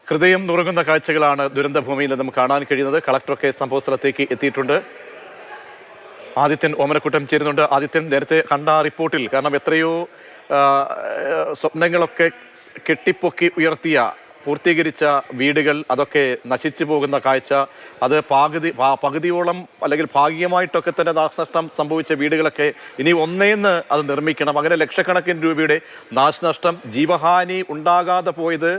ഹൃദയം നുറുങ്ങുന്ന കാഴ്ചകളാണ് ദുരന്തഭൂമിയിൽ നിന്നും കാണാൻ കഴിയുന്നത്. കളക്ടറൊക്കെ സംഭവ സ്ഥലത്തേക്ക് എത്തിയിട്ടുണ്ട്. ആദിത്യൻ ഓമനക്കുട്ടൻ ചേരുന്നുണ്ട്. ആദിത്യൻ, നേരത്തെ കണ്ട റിപ്പോർട്ടിൽ, കാരണം എത്രയോ സ്വപ്നങ്ങളൊക്കെ കെട്ടിപ്പൊക്കി ഉയർത്തിയ പൂർത്തീകരിച്ച വീടുകൾ അതൊക്കെ നശിച്ചു പോകുന്ന കാഴ്ച, അത് പകുതിയോളം അല്ലെങ്കിൽ ഭാഗികമായിട്ടൊക്കെ തന്നെ നാശനഷ്ടം സംഭവിച്ച വീടുകളൊക്കെ ഇനി ഒന്നേന്ന് അത് നിർമ്മിക്കണം. അങ്ങനെ ലക്ഷക്കണക്കിന് രൂപയുടെ നാശനഷ്ടം, ജീവഹാനി ഉണ്ടാകാതെ പോയത്,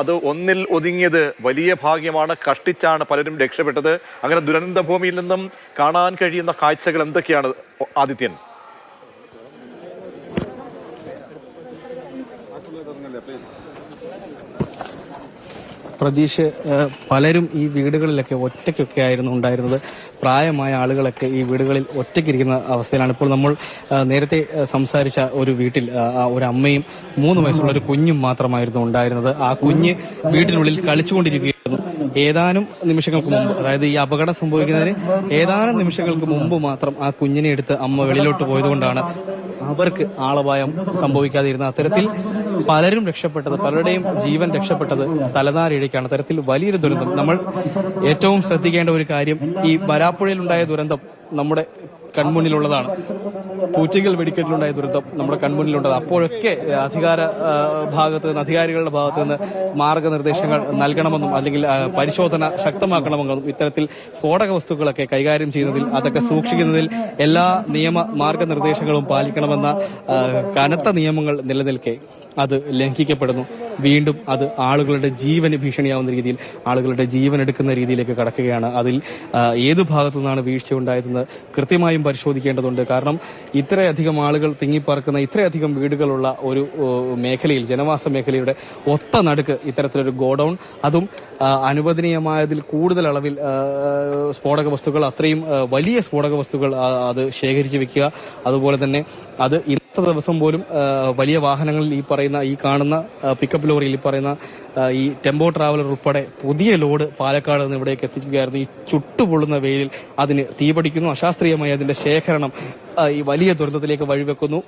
അത് ഒന്നിൽ ഒതുങ്ങിയത് വലിയ ഭാഗ്യമാണ്. കഷ്ടിച്ചാണ് പലരും രക്ഷപ്പെട്ടത്. അങ്ങനെ ദുരന്തഭൂമിയിൽ നിന്നും കാണാൻ കഴിയുന്ന കാഴ്ചകൾ എന്തൊക്കെയാണ് ആദിത്യൻ? പ്രതീഷ്, പലരും ഈ വീടുകളിലൊക്കെ ഒറ്റയ്ക്കൊക്കെ ആയിരുന്നു ഉണ്ടായിരുന്നത്. പ്രായമായ ആളുകളൊക്കെ ഈ വീടുകളിൽ ഒറ്റയ്ക്കിരിക്കുന്ന അവസ്ഥയിലാണ്. ഇപ്പോൾ നമ്മൾ നേരത്തെ സംസാരിച്ച ഒരു വീട്ടിൽ ഒരു അമ്മയും 3 വയസ്സുള്ള ഒരു കുഞ്ഞും മാത്രമായിരുന്നു ഉണ്ടായിരുന്നത്. ആ കുഞ്ഞ് വീട്ടിനുള്ളിൽ കളിച്ചുകൊണ്ടിരിക്കുകയായിരുന്നു. ഏതാനും നിമിഷങ്ങൾക്ക് മുമ്പ്, അതായത് ഈ അപകടം സംഭവിക്കുന്നതിന് ഏതാനും നിമിഷങ്ങൾക്ക് മുമ്പ് മാത്രം ആ കുഞ്ഞിനെ എടുത്ത് അമ്മ വെളിയിലോട്ട് പോയതുകൊണ്ടാണ് അവർക്ക് ആളപായം സംഭവിക്കാതിരുന്നത്. അത്തരത്തിൽ പലരും രക്ഷപ്പെട്ടത്, പലരുടെയും ജീവൻ രക്ഷപ്പെട്ടത് തലനാരിഴയ്ക്കാണ്. തരത്തിൽ വലിയൊരു ദുരന്തം. നമ്മൾ ഏറ്റവും ശ്രദ്ധിക്കേണ്ട ഒരു കാര്യം, ഈ വരാപ്പുഴയിലുണ്ടായ ദുരന്തം നമ്മുടെ കൺമുന്നിലുള്ളതാണ്. പൂച്ചകൾ വെടിക്കെട്ടിലുണ്ടായ ദുരന്തം നമ്മുടെ കൺമുന്നിലുള്ളത്. അപ്പോഴൊക്കെ അധികാരികളുടെ ഭാഗത്ത് നിന്ന് മാർഗനിർദ്ദേശങ്ങൾ നൽകണമെന്നും അല്ലെങ്കിൽ പരിശോധന ശക്തമാക്കണമെന്നും ഇത്തരത്തിൽ സ്ഫോടക വസ്തുക്കളൊക്കെ കൈകാര്യം ചെയ്യുന്നതിൽ, അതൊക്കെ സൂക്ഷിക്കുന്നതിൽ എല്ലാ നിയമ മാർഗനിർദ്ദേശങ്ങളും പാലിക്കണമെന്ന കനത്ത നിയമങ്ങൾ നിലനിൽക്കെ അത് ലംഘിക്കപ്പെടുന്നു. വീണ്ടും അത് ആളുകളുടെ ജീവന് ഭീഷണിയാവുന്ന രീതിയിൽ, ആളുകളുടെ ജീവൻ എടുക്കുന്ന രീതിയിലേക്ക് കടക്കുകയാണ്. അതിൽ ഏതു ഭാഗത്തു നിന്നാണ് വീഴ്ച ഉണ്ടായതെന്ന് കൃത്യമായും പരിശോധിക്കേണ്ടതുണ്ട്. കാരണം ഇത്രയധികം ആളുകൾ തിങ്ങിപ്പാർക്കുന്ന, ഇത്രയധികം വീടുകളുള്ള ഒരു മേഖലയിൽ, ജനവാസ മേഖലയുടെ ഒത്ത നടുക്ക് ഇത്തരത്തിലൊരു ഗോഡൌൺ, അതും അനുവദനീയമായതിൽ കൂടുതൽ അളവിൽ സ്ഫോടക വസ്തുക്കൾ, അത്രയും വലിയ സ്ഫോടക വസ്തുക്കൾ അത് ശേഖരിച്ചു വെക്കുക. അതുപോലെ തന്നെ അത് ഇന്നത്തെ ദിവസം പോലും വലിയ വാഹനങ്ങളിൽ, ഈ കാണുന്ന പിക്കപ്പ് ലോറിയിൽ, ഈ പറയുന്ന ഈ ടെമ്പോ ട്രാവലർ ഉൾപ്പെടെ പുതിയ ലോഡ് പാലക്കാട് നിന്ന് ഇവിടേക്ക് എത്തിക്കുകയായിരുന്നു. ഈ ചുട്ടുപൊള്ളുന്ന വെയിലിൽ അതിന് തീപിടിക്കുന്നു. അശാസ്ത്രീയമായി അതിന്റെ ശേഖരണം ഈ വലിയ ദുരന്തത്തിലേക്ക് വഴിവെക്കുന്നു.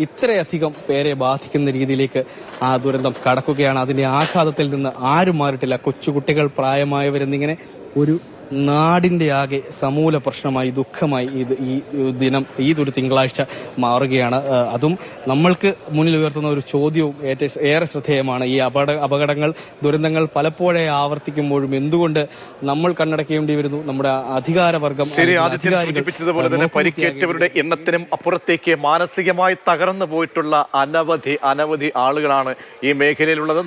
ഇത്രയധികം പേരെ ബാധിക്കുന്ന രീതിയിലേക്ക് ആ ദുരന്തം കടക്കുകയാണ്. അതിന്റെ ആഘാതത്തിൽ നിന്ന് ആരും മാറിയിട്ടില്ല. കൊച്ചുകുട്ടികൾ, പ്രായമായവരെന്നിങ്ങനെ ഒരു നാടിന്റെ ആകെ സമൂല പ്രശ്നമായി, ദുഃഖമായി ഒരു തിങ്കളാഴ്ച മാറുകയാണ്. അതും നമ്മൾക്ക് മുന്നിൽ ഉയർത്തുന്ന ഒരു ചോദ്യവും ഏറെ ശ്രദ്ധേയമാണ്. ഈ അപകടങ്ങൾ, ദുരന്തങ്ങൾ പലപ്പോഴേ ആവർത്തിക്കുമ്പോഴും എന്തുകൊണ്ട് നമ്മൾ കണ്ണടക്കേണ്ടി വരുന്നു? നമ്മുടെ അധികാരവർഗം, സൂചിപ്പിച്ചതുപോലെ തന്നെ പരിക്കേറ്റവരുടെ എണ്ണത്തിനും അപ്പുറത്തേക്ക് മാനസികമായി തകർന്നു പോയിട്ടുള്ള അനവധി ആളുകളാണ് ഈ മേഖലയിലുള്ളത്.